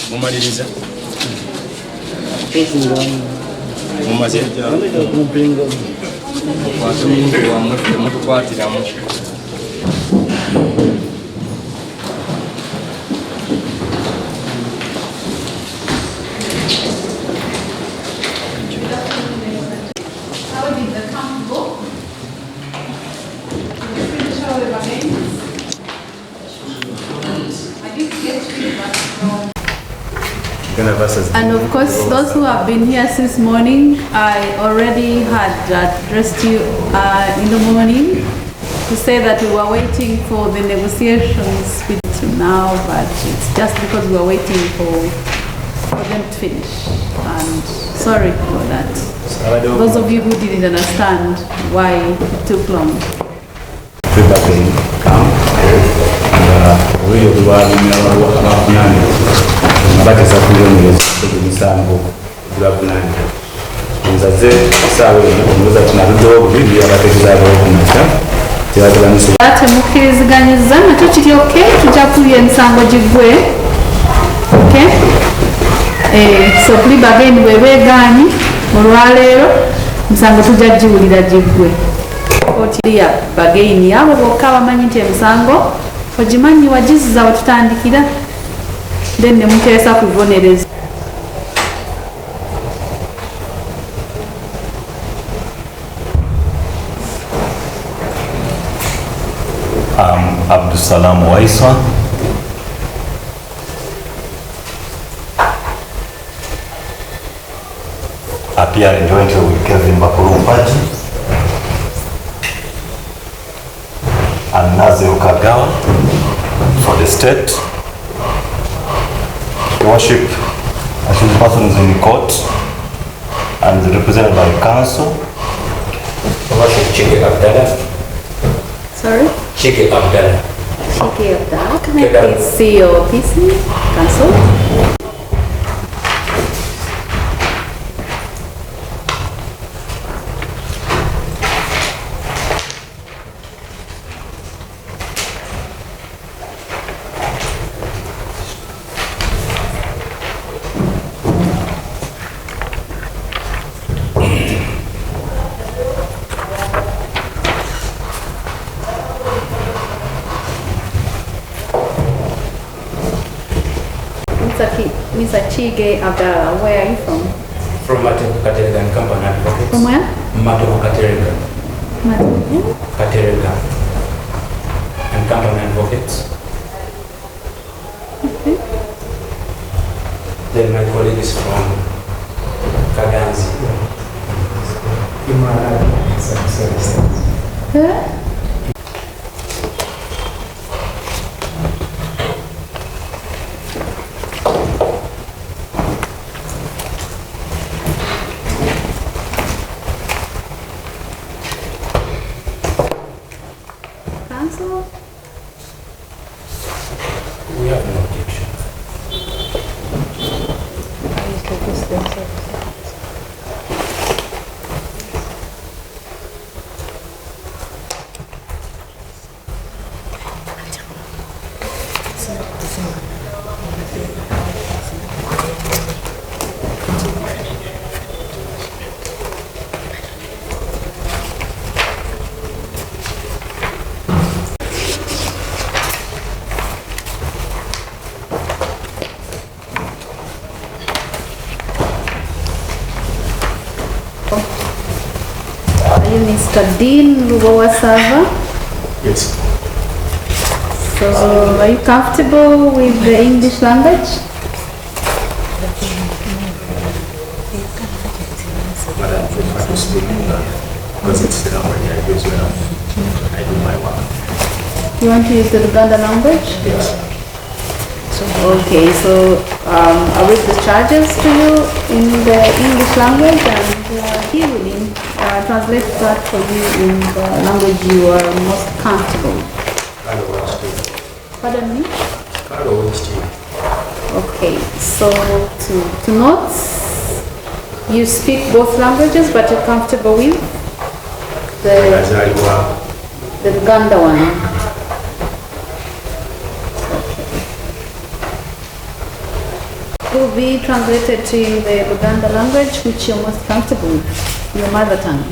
Mumaliriza mumaze mutukwatiramu And of course, those who have been here since morning, I already had addressed you in the morning to say that we were waiting for the negotiations with now, but it's just because we were waiting for them to finish. And sorry for that. Those of you who didn't understand why it took long. Bateza kulyongereza emisango gulabunanira nzaze Saava omuza tunaluddewo obubiri abategezaako okumata tebatebanisa ate mukkiriziganyiza nakyo kiri okay, tujja kulya emisango giggwe okay. So please again webeegaanyi olwaleero emisango tujja giwulira giggwe Kooti ya bagaini abo bokka bamanyi nti emisango ogimanyi wagiziza wetutandikira then nemuteesa kubonereza. Abdusalam Waiswa. Appearing jointly with Kevin Bakurumpaji and Nazio Kagawa for the state. Worship as persons in court and represented by council. Worship Chike Abdallah. Sorry? Chike Abdallah. Chike Abdallah. Can I please see your PC, council? Mr. Chige Abdallah, where are you from? From Mateko Katerega and Company Advocates. From where? Mateko Katerega. Mateko Katerega and Company Advocates. Okay. Then my colleague is from Kaganzi. Huh? We have no objection. Are you Mr. Dean Lubowa Saava? Yes. So, are you comfortable with the English language? But I prefer to speak because it's the language I use when I do my work. You want to use the Luganda language? Yes. Okay, so I'll read the charges to you in the English language and he will translate that for you in the language you are most comfortable. Pardon me? Okay, so to note, you speak both languages but you're comfortable with the Uganda one. Will be translated to the Luganda language which you're most comfortable with, your mother tongue.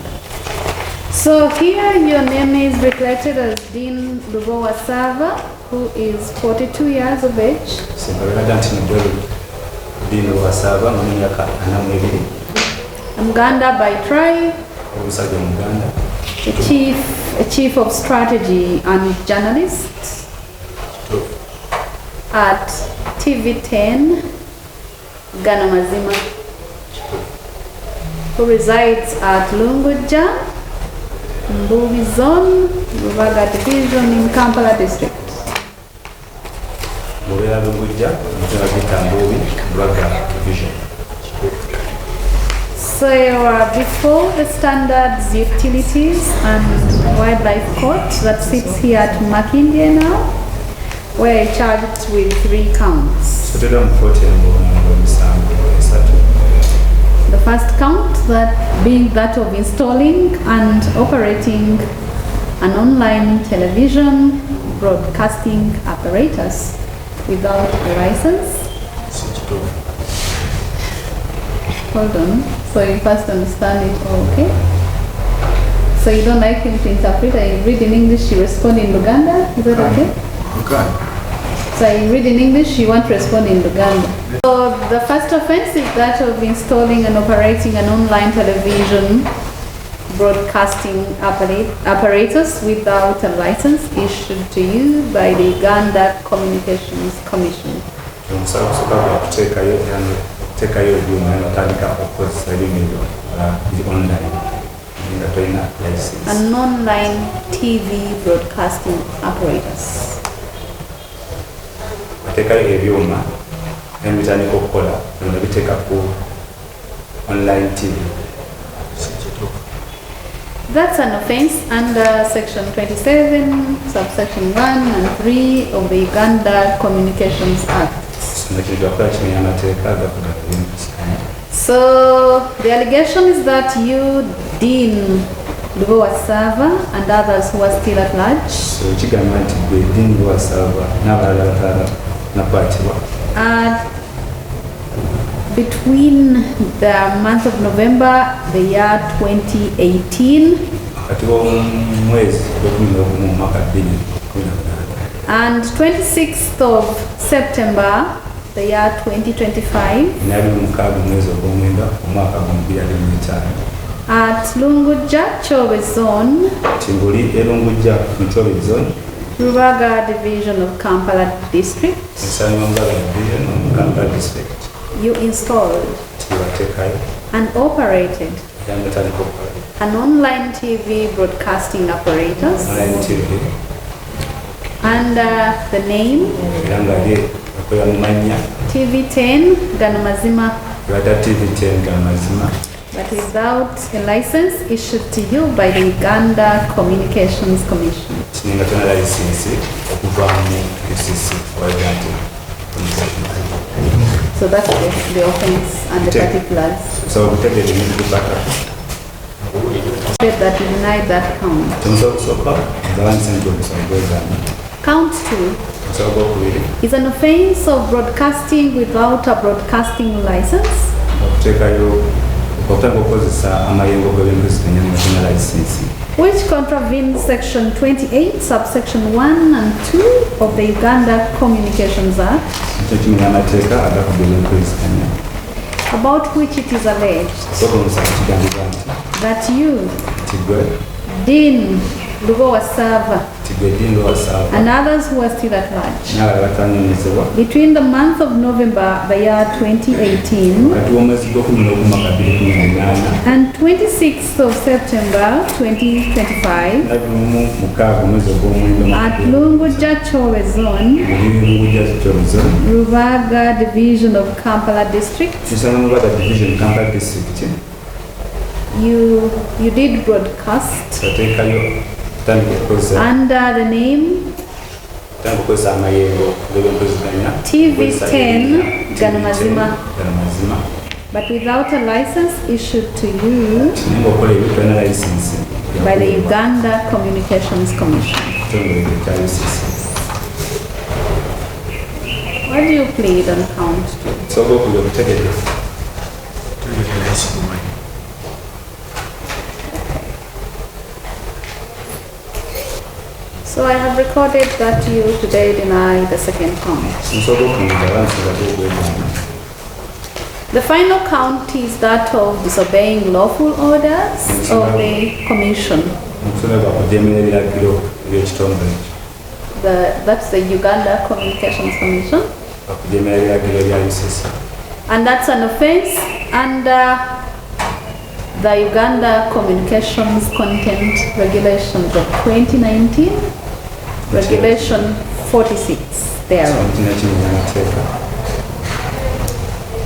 So here your name is reflected as Dean Lubowa Saava, who is 42 years of age. Muganda by tribe, a chief of strategy and journalist at TV10 Ganamazima, who resides at Lunguja, Mbuvi Zone, Rubaga Division in Kampala District. So before the standards, utilities and wildlife court that sits here at Makindye now, we're charged with 3 counts. The first count, that being that of installing and operating an online television broadcasting apparatus without a license. Hold on, so you first understand it, okay? So you don't like him to interpret, I read in English, you respond in Luganda, is that okay? Okay. So I read in English, you want to respond in Luganda. So the first offense is that of installing and operating an online television broadcasting apparatus without a license issued to you by the Uganda Communications Commission. An online TV broadcasting apparatus. Online TV. That's an offense under section 27, subsection 1 and 3 of the Uganda Communications Act. So the allegation is that you, Dean Lubowa Saava, and others who are still at large, between the month of November, the year 2018, and 26th of September, the year 2025, at Lunguja, Chobe Zone, Rubaga Division of Kampala District, you installed and operated an online TV broadcasting apparatus under the name TV10 Ganamazima, but without a license issued to you by the Uganda Communications Commission. So that's the offense and the particulars. So we take the That you denied that count. Count 2 is an offense of broadcasting without a broadcasting license. Which contravenes section 28, subsection 1 and 2 of the Uganda Communications Act, about which it is alleged that you, Dean Lubowa Saava, Tigwedingo Saava, and others who are still at large. n'abalala batanyonyezebwa Between the month of November, the year 2018, wakati w'omwezi gw'okumi n'ogumu mwaka 2018 and 26th of September 2025, n'abimu mukaaga omwezi ogw'omwenda at Lunguja Chowe Zone, Lunguja Chowe, Rubaga Division of Kampala District, Kisanga Rubaga Division Kampala District, you did broadcast yateekayo kutandika okukozesa under the name okukozesa amayengo g'ebyempuliziganya TV10 Ganamazima, Ganamazima, but without a license issued to you naye ng'okola ebitona layisinsi by the Uganda Communications Commission. ekitongole ekya UCC. What do you plead on count two? Sobola okuja okutegeeza Tulina license mu mind. So I have recorded that you today deny the second count. nsobola okunyuza abansibaza okwegana. The final count is that of disobeying lawful orders of the Commission. Okusomebwa kujeemera ebiragiro by'ekitongole ekyo. That's the Uganda Communications Commission. Okujeemera ebiragiro bya UCC. And that's an offense under the Uganda Communications Content Regulations of 2019, Regulation 46 thereof. Kino kinyunya amateeka.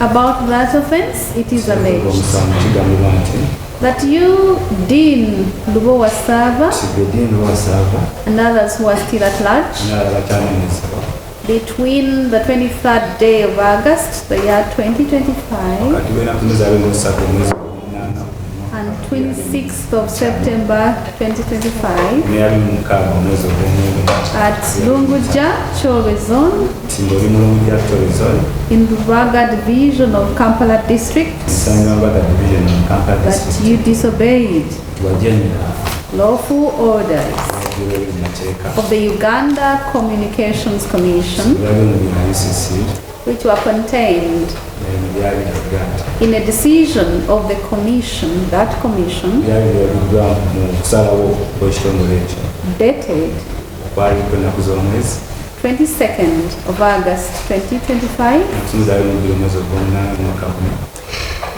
About that offense, it is alleged Omusango kigambibwa nti that you, Dean Lubowa Saava, Tigwedingo Saava and others who are still at large, n'abalala bakyanyonyezebwa between the 23rd day of August, the year 2025, wakati w'ennaku ez'abiri omwezi ogw'omunaana and 26th of September 2025, n'eyabiri omwezi ogw'omwenda at Lunguja Chowe Zone, nti ng'oli mu Lunguja Chowe Zone in Rubaga Division of Kampala District, nsanga Rubaga Division mu Kampala that District you disobeyed wajeemera lawful orders ebiragiro by'amateeka of the Uganda Communications Commission, ebiragiro bya UCC which were contained byali Uganda in a decision of the Commission, that Commission, byali biragiddwa mu kusalawo kw'ekitongole ekyo dated kwaliko ennaku z'omwezi 22nd of August 2025, okusomoza abiri mu omwezi ogw'omunaana gw'omwaka guno.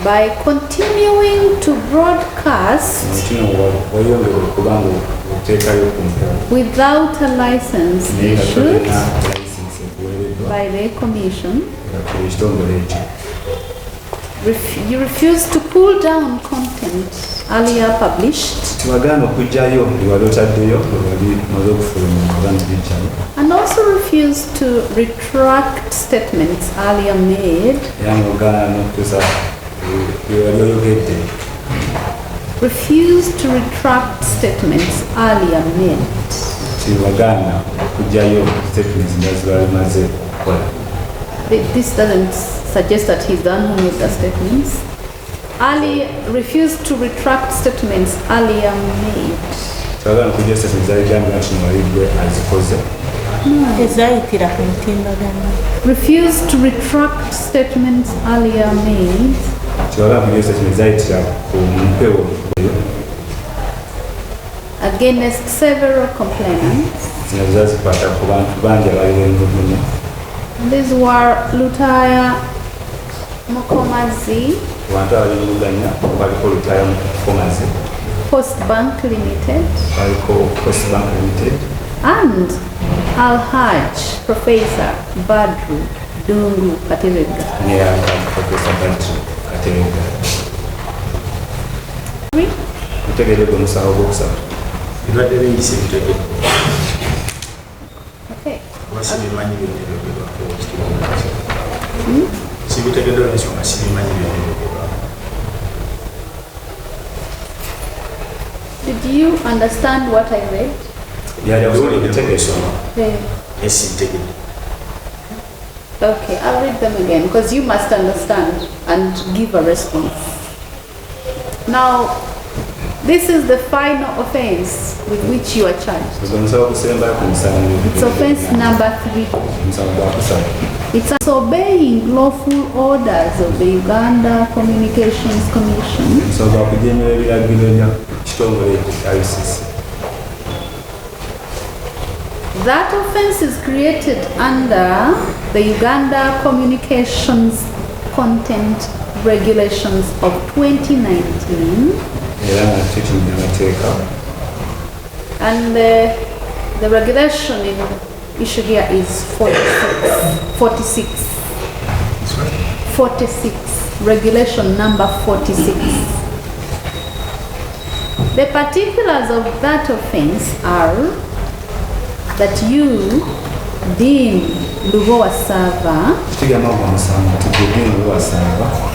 by continuing to broadcast kino wayongera okuba ng'oteekayo ku mpewo without a license naye nga issued tolina layisinsi ekuweereddwa by the Commission. ekitongole ekyo. You refuse to pull down content earlier published Tubagaana okugyayo liwali otaddeyo wali maze okufulumya oba nibijjayo and also refuse to retract statements earlier made. era ng'ogaana n'okutuusa wali oyogedde Refuse to retract statements earlier made. tibagaana okugyayo statements nga zimaze okukola. This doesn't suggest that he's the one who made the statements. Refuse to retract statements earlier made. Tubagaana okugyayo statements zaligambira nti wali gwe azikoze. ezayitira ku mutimbagano. Refuse to retract statements earlier made Tubagaana okugyayo statements zayitira ku mpewo against several complainants. zino zazikwata ku bantu bangi abaliwo emulugunya. These were Lutaya Mukomazi, Ku bantu abali emuluganya baliko Lutaya Mukomazi, Post Bank Limited, baliko Coast Bank Limited and Al-Hajj Professor Badru Dungu Katerega. neya Professor Badru Katerega. Mutegeere gwe musango ogwokusatu. Bibadde biyise bitegedde. Okay. Kuba sibimanyi byogerwako ekitongole ekyo. Sibitegeddwa n'ensonga sibimanyi byogerwako. Did you understand what I read? Byali abuulira ebitegeeso. Sintegedde. Okay, I'll read them again because you must understand and give a response. Now, this is the final offense with which you are charged. Gwe musaba okusembayo ku musango. It's offense number 3. Omusango gwakusatu. It's disobeying lawful orders of the Uganda Communications Commission Omusango gwa kujeemera ebiragiro bya kitongole ekyo kya UCC. That offence is created under the Uganda Communications Content Regulations of 2019. And the regulation in issue here is 46. 46. Regulation number 46. The particulars of that offence are that you, Dean Lubowa Saava,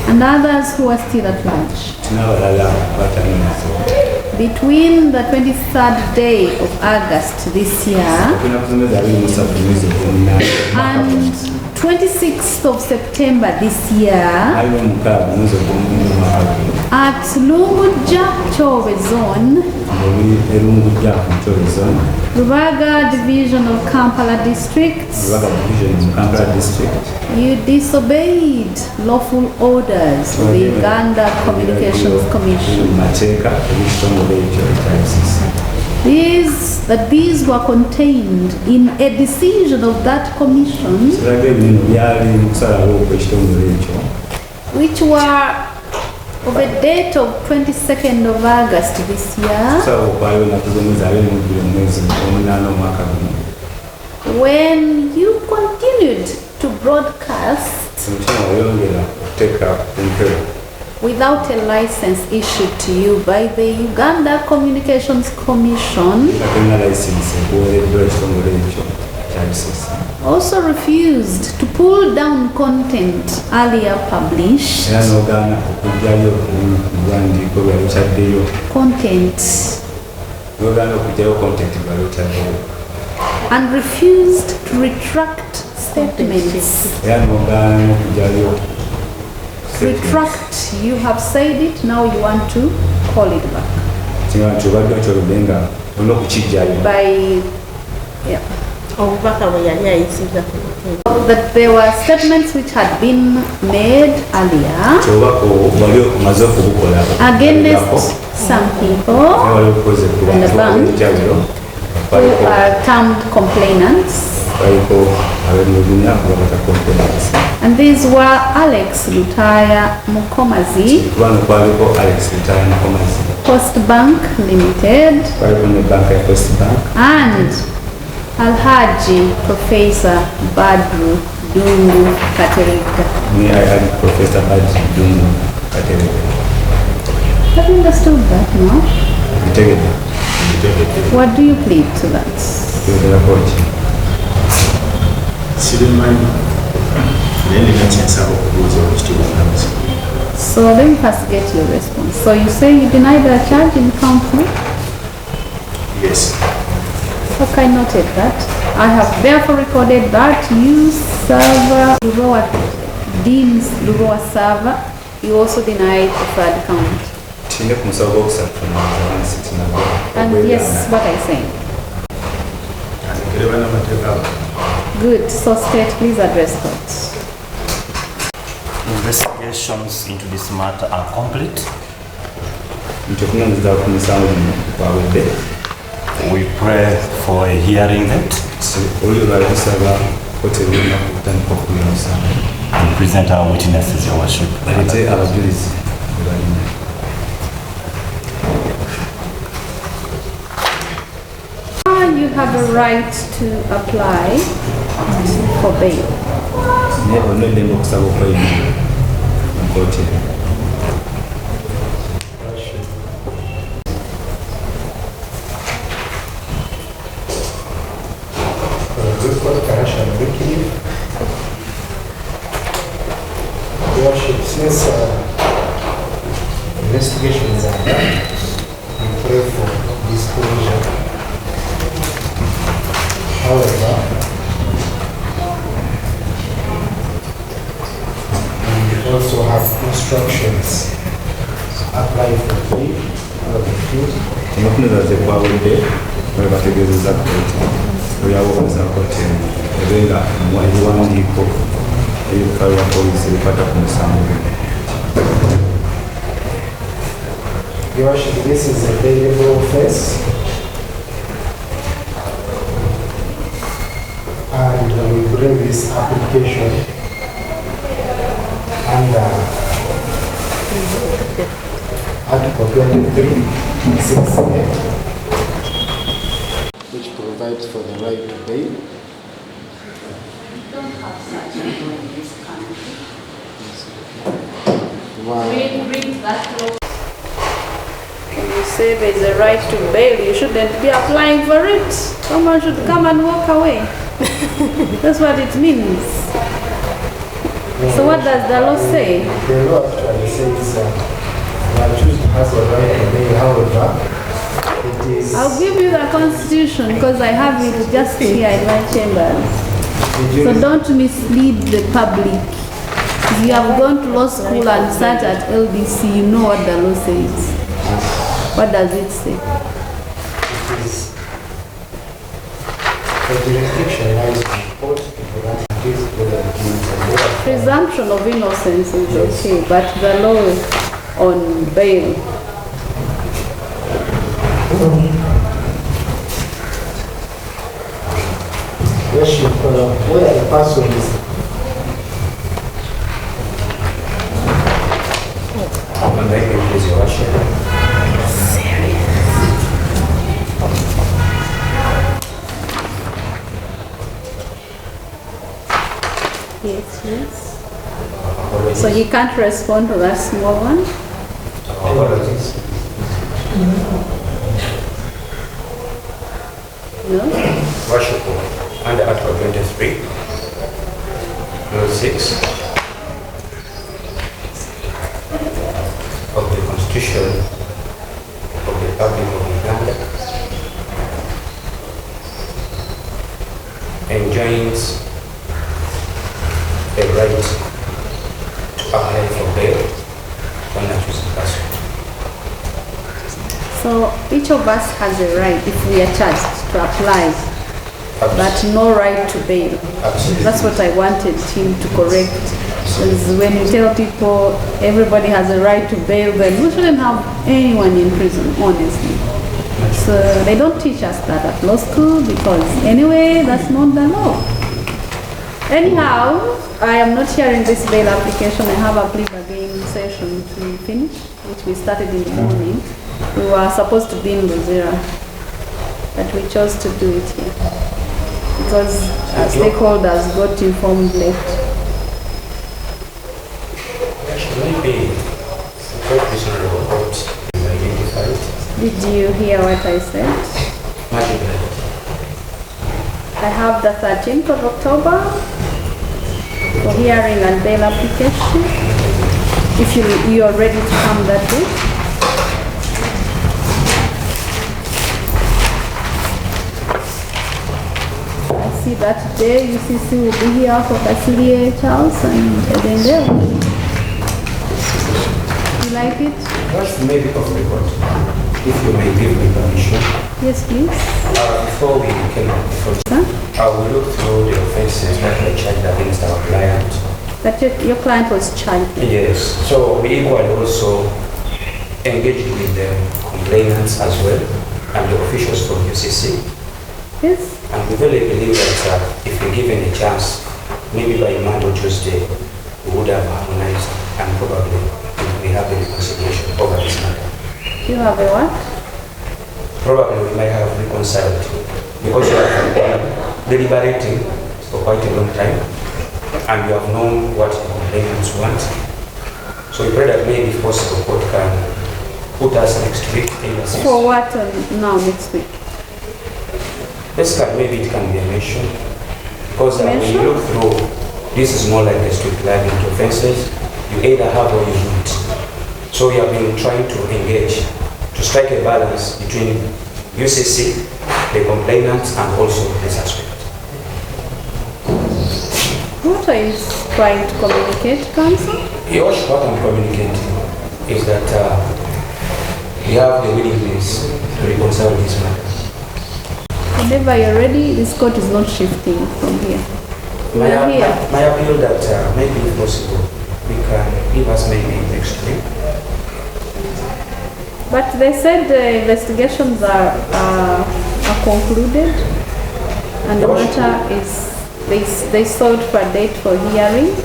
and others who are still at large, between the 23rd day of August this year and 26th of September this year at Lubowa Chove Zone, Rubaga Division of Kampala District, you disobeyed lawful orders of the Uganda Communications Commission. These were contained in a decision of that commission, which were of a date of 22nd of August this year, when you continued to broadcast without a license issued to you by the Uganda Communications Commission, also refused to pull down content earlier published, and refused to retract statements. Retract, you have said it, now you want to call it back. By, yeah. That there were statements which had been made earlier against some people in the bank who are termed complainants. And these were Alex Lutaya Mukomazi, Post Bank Limited, and Alhaji Professor Badru Dungu Katerika. Professor Badru Dungu Katerika. Have you understood that now? What do you plead to that? So let me first get your response. So you say you deny the charge in count 4? Yes. Okay, noted that. I have therefore recorded that you, Saava, Dean Lubowa Saava, you also denied the third count. And yes, what I say. Good. So state, please address that. Investigations into this matter are complete. We pray for a hearing date and present our witnesses, Your Worship. You have a right to apply for bail. Worship, since investigations are done, we pray for disclosure. However, we also have instructions apply for free or the fee. Your Worship, this is a bailable offense. bring this application under Article 23, 6A, which provides for the right to bail. Read that law. When you say there is a right to bail, you shouldn't be applying for it. Someone should come and walk away. That's what it means. So what does the law say? The law actually says the accused has a right to bail, however, it is... I'll give you the constitution because I have it just here in my chambers. So don't mislead the public. If you have gone to law school and sat at LBC, you know what the law says. What does it say? It is the jurisdiction lies in the court to grant case whether the guilt and whether Presumption of innocence is okay, but the law on bail. where the person is. Please, Your Worship. Yes, yes. So he can't respond to that small one? Apologies. No? Worship under Article 23, Rule 6 of the Constitution of the Republic of Uganda enjoins a right to apply for bail when accused person. So each of us has a right, if we are charged, to apply, but no right to bail. Absolutely. That's what I wanted him to correct. Because when you tell people everybody has a right to bail, then we shouldn't have anyone in prison, honestly. So they don't teach us that at law school because anyway, that's not the law. Anyhow, I am not hearing this bail application. I have a plea bargaining session to finish, which we started in the morning. We were supposed to be in Luzira, but we chose to do it here because stakeholders got informed late. Maybe the court reasonable court is identified. Did you hear what I said? Magistrate. I have the 13th of October for hearing and bail application. If you are ready to come that day. I see that day UCC will be here for Kasilie Charles and Edendale. You like it? What's the maybe of the court? If you may give me permission. Yes, please. Before we came up before, Huh? I will look through the offenses that were charged against our client. That your client was charged. Yes, so we equally also engaged with the complainants as well and the officials from UCC. Yes. And we really believe that if we're given a chance, maybe by Monday or Tuesday, we would have harmonized and probably we have a reconciliation over this matter. You have a what? Probably we might have reconciled because we have been deliberating for quite a long time and we have known what the complainants want. So we pray that maybe if possible, court can put us next week in the For what now next week? Basically, maybe it can be a mention because when Mention? you look through, this is more like a street liability offenses. You either have or you don't. So we have been trying to engage to strike a balance between UCC, the complainants, and also the suspect. What are you trying to communicate, counsel? Yosh, what I'm communicating is that we have the willingness to reconcile this matter. Whenever you're ready, this court is not shifting from here. We are here. My appeal that maybe if possible, we can give us maybe next week. But they said the investigations are concluded and the matter is they sought for a date for hearing,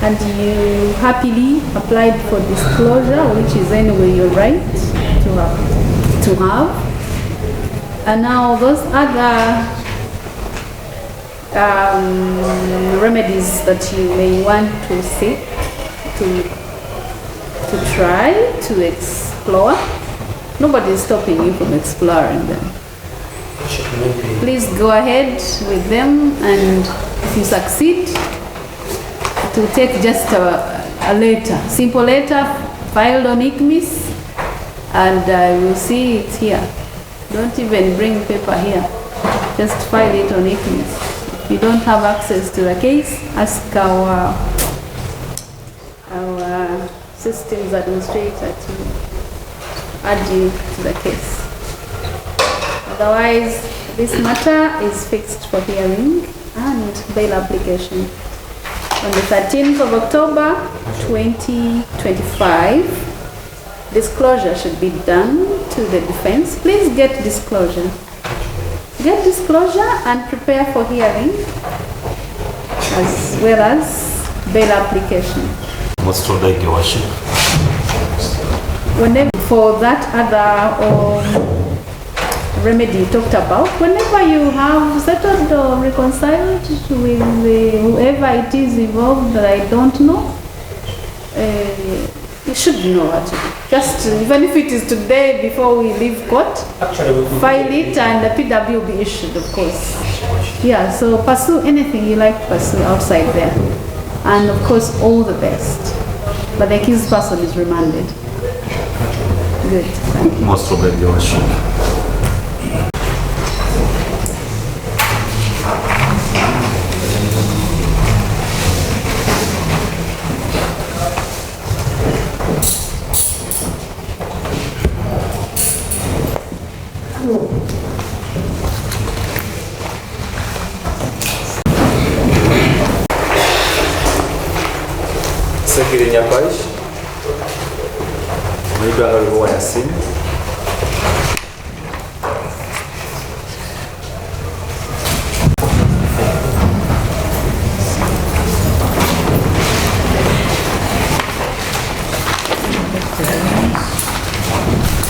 and you happily applied for disclosure, which is anyway your right to have. And now those other remedies that you may want to seek, to try, to explore, nobody is stopping you from exploring them. Please go ahead with them, and if you succeed, it will take just a letter, simple letter filed on ICMIS, and we'll see it here. Don't even bring paper here, just file it on ICMIS. If you don't have access to the case, ask our systems administrator to add you to the case. Otherwise, this matter is fixed for hearing and bail application on the 13th of October 2025. Disclosure should be done to the defense. Please get disclosure. Get disclosure and prepare for hearing, as well as bail application. Most of like your worship. Whenever for that other remedy you talked about, whenever you have settled or reconciled with whoever it is involved that I don't know, you should know actually. Just even if it is today before we leave court, file it and the PW will be issued, of course. Yeah, so pursue anything you like to pursue outside there. And of course, all the best. But the accused person is remanded. Good, thank you. Most of your worship. Sekiri Nyapaish, Lubowa Yasin.